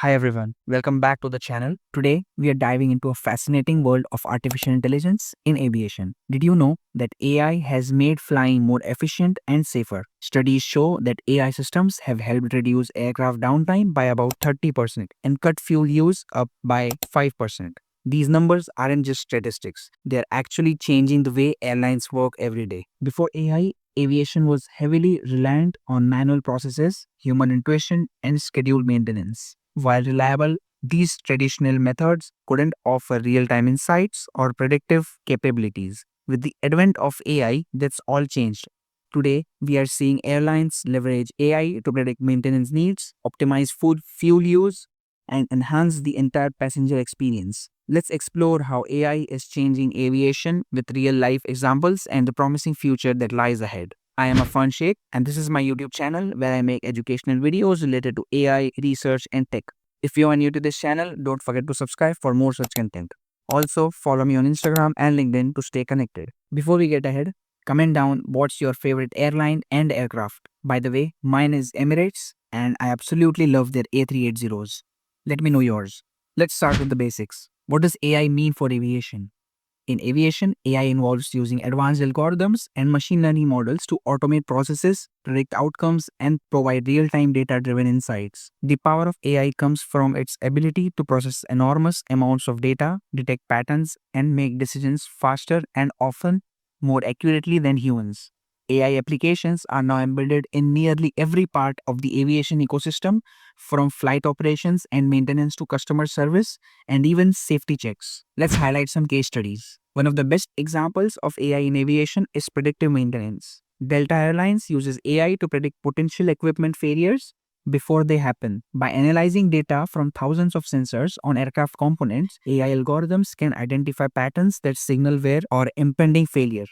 Hi everyone, welcome back to the channel. Today we are diving into a fascinating world of artificial intelligence in aviation. Did you know that AI has made flying more efficient and safer? Studies show that AI systems have helped reduce aircraft downtime by about 30% and cut fuel use up by 5%. These numbers aren't just statistics, they are actually changing the way airlines work every day. Before AI, aviation was heavily reliant on manual processes, human intuition, and scheduled maintenance. While reliable, these traditional methods couldn't offer real time insights or predictive capabilities. With the advent of AI, that's all changed. Today, we are seeing airlines leverage AI to predict maintenance needs, optimize food fuel use, and enhance the entire passenger experience. Let's explore how AI is changing aviation with real life examples and the promising future that lies ahead. I am Afan Sheikh, and this is my YouTube channel where I make educational videos related to AI, research, and tech. If you are new to this channel, don't forget to subscribe for more such content. Also, follow me on Instagram and LinkedIn to stay connected. Before we get ahead, comment down what's your favorite airline and aircraft. By the way, mine is Emirates, and I absolutely love their A380s. Let me know yours. Let's start with the basics. What does AI mean for aviation? In aviation, AI involves using advanced algorithms and machine learning models to automate processes, predict outcomes, and provide real time data driven insights. The power of AI comes from its ability to process enormous amounts of data, detect patterns, and make decisions faster and often more accurately than humans. AI applications are now embedded in nearly every part of the aviation ecosystem, from flight operations and maintenance to customer service and even safety checks. Let's highlight some case studies. One of the best examples of AI in aviation is predictive maintenance. Delta Airlines uses AI to predict potential equipment failures before they happen. By analyzing data from thousands of sensors on aircraft components, AI algorithms can identify patterns that signal wear or impending failure.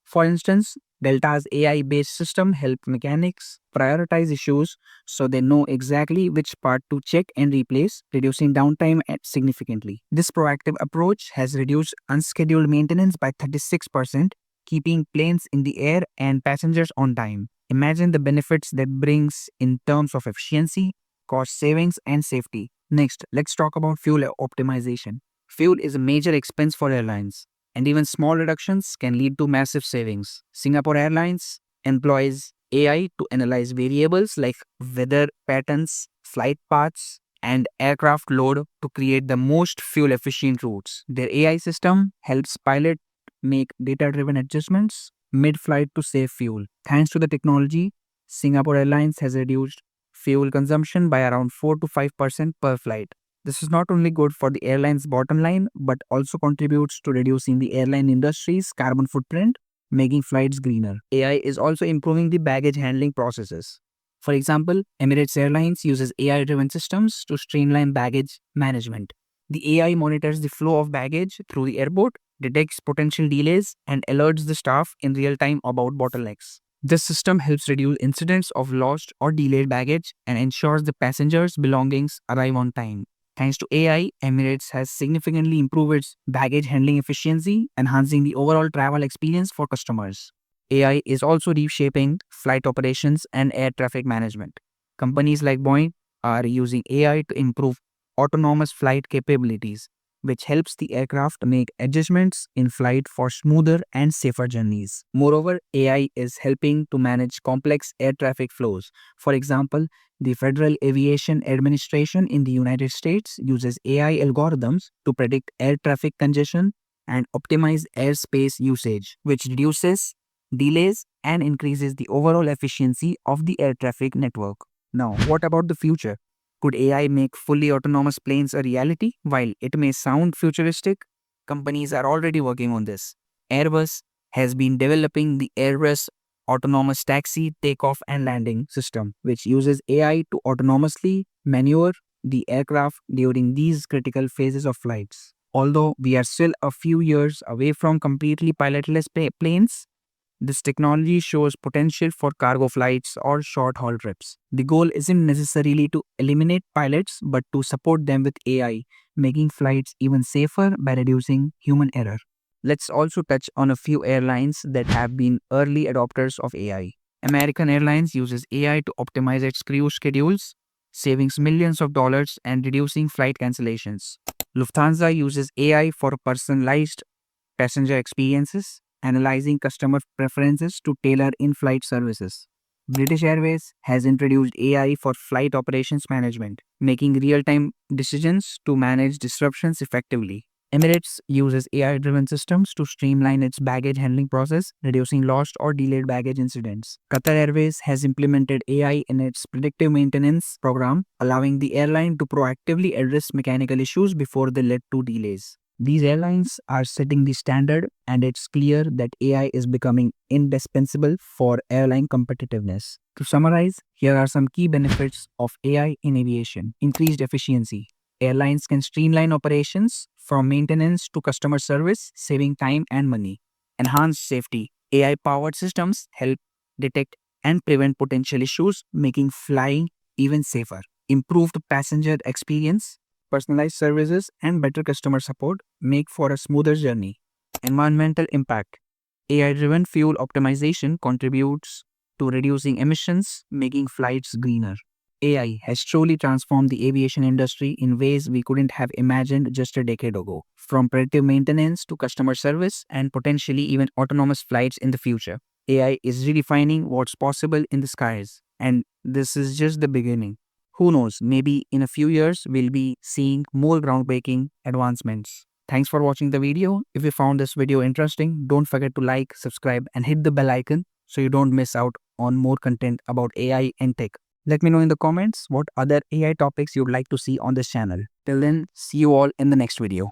For instance, Delta's AI based system helps mechanics prioritize issues so they know exactly which part to check and replace, reducing downtime significantly. This proactive approach has reduced unscheduled maintenance by 36%, keeping planes in the air and passengers on time. Imagine the benefits that brings in terms of efficiency, cost savings, and safety. Next, let's talk about fuel optimization. Fuel is a major expense for airlines, and even small reductions can lead to massive savings. Singapore Airlines employs AI to analyze variables like weather patterns, flight paths, and aircraft load to create the most fuel efficient routes. Their AI system helps pilot make data driven adjustments mid flight to save fuel. Thanks to the technology, Singapore Airlines has reduced fuel consumption by around 4 to 5% per flight. This is not only good for the airline's bottom line, but also contributes to reducing the airline industry's carbon footprint, making flights greener. AI is also improving the baggage handling processes. For example, Emirates Airlines uses AI driven systems to streamline baggage management. The AI monitors the flow of baggage through the airport, detects potential delays, and alerts the staff in real time about bottlenecks. This system helps reduce incidents of lost or delayed baggage and ensures the passengers' belongings arrive on time. Thanks to AI, Emirates has significantly improved its baggage handling efficiency, enhancing the overall travel experience for customers. AI is also reshaping flight operations and air traffic management. Companies like Boeing are using AI to improve autonomous flight capabilities, which helps the aircraft make adjustments in flight for smoother and safer journeys. Moreover, AI is helping to manage complex air traffic flows. For example, the Federal Aviation Administration in the United States uses AI algorithms to predict air traffic congestion and optimize airspace usage, which reduces delays and increases the overall efficiency of the air traffic network. Now, what about the future? Could AI make fully autonomous planes a reality? While it may sound futuristic, companies are already working on this. Airbus has been developing the Airbus Autonomous Taxi Takeoff and Landing System, which uses AI to autonomously maneuver the aircraft during these critical phases of flights. Although we are still a few years away from completely pilotless planes, this technology shows potential for cargo flights or short haul trips. The goal isn't necessarily to eliminate pilots, but to support them with AI, making flights even safer by reducing human error. Let's also touch on a few airlines that have been early adopters of AI. American Airlines uses AI to optimize its crew schedules, saving millions of dollars and reducing flight cancellations. Lufthansa uses AI for personalized passenger experiences, analyzing customer preferences to tailor in-flight services. British Airways has introduced AI for flight operations management, making real-time decisions to manage disruptions effectively. Emirates uses AI-driven systems to streamline its baggage handling process, reducing lost or delayed baggage incidents. Qatar Airways has implemented AI in its predictive maintenance program, allowing the airline to proactively address mechanical issues before they lead to delays. These airlines are setting the standard, and it's clear that AI is becoming indispensable for airline competitiveness. To summarize, here are some key benefits of AI in aviation. Increased efficiency. Airlines can streamline operations from maintenance to customer service, saving time and money. Enhanced safety. AI powered systems help detect and prevent potential issues, making flying even safer. Improved passenger experience. Personalized services and better customer support make for a smoother journey. Environmental impact. AI driven fuel optimization contributes to reducing emissions, making flights greener. AI has truly transformed the aviation industry in ways we couldn't have imagined just a decade ago, from predictive maintenance to customer service and potentially even autonomous flights in the future. AI is redefining what's possible in the skies, and this is just the beginning. Who knows, maybe in a few years we'll be seeing more groundbreaking advancements. Thanks for watching the video. If you found this video interesting, don't forget to like, subscribe, and hit the bell icon so you don't miss out on more content about AI and tech. Let me know in the comments what other AI topics you'd like to see on this channel. Till then, see you all in the next video.